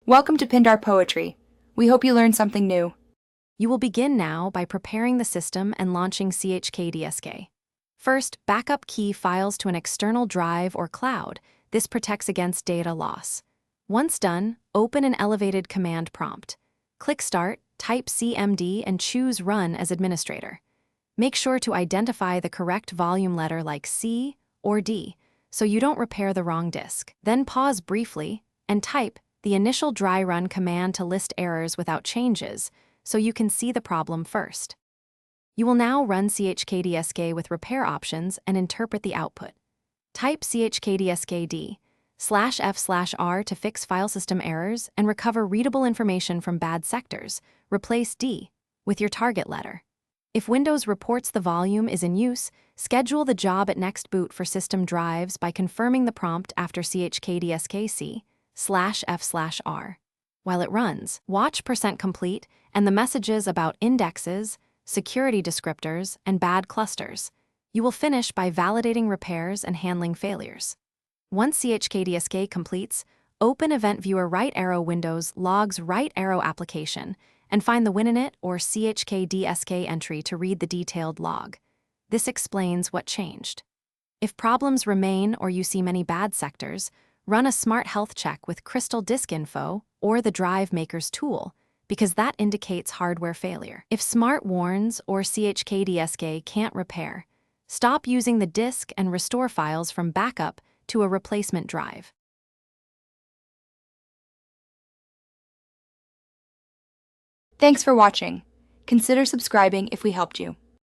Welcome to Pindar Poetry. We hope you learned something new. You will begin now by preparing the system and launching Chkdsk. First, backup key files to an external drive or cloud. This protects against data loss. Once done, open an elevated command prompt. Click Start, type CMD, and choose Run as administrator. Make sure to identify the correct volume letter like C or D, so you don't repair the wrong disk. Then pause briefly and type the initial dry run command to list errors without changes, so you can see the problem first. You will now run Chkdsk with repair options and interpret the output. Type chkdskd/f/r to fix file system errors and recover readable information from bad sectors. Replace D with your target letter. If Windows reports the volume is in use, schedule the job at next boot for system drives by confirming the prompt after chkdsk/f/r. While it runs, watch %complete and the messages about indexes, security descriptors, and bad clusters. You will finish by validating repairs and handling failures. Once Chkdsk completes, open Event Viewer right arrow Windows logs right arrow application and find the WinInit or Chkdsk entry to read the detailed log. This explains what changed. If problems remain or you see many bad sectors, run a smart health check with Crystal Disk Info or the Drive Maker's tool, because that indicates hardware failure. If Smart warns or Chkdsk can't repair, stop using the disk and restore files from backup to a replacement drive. Thanks for watching. Consider subscribing if we helped you.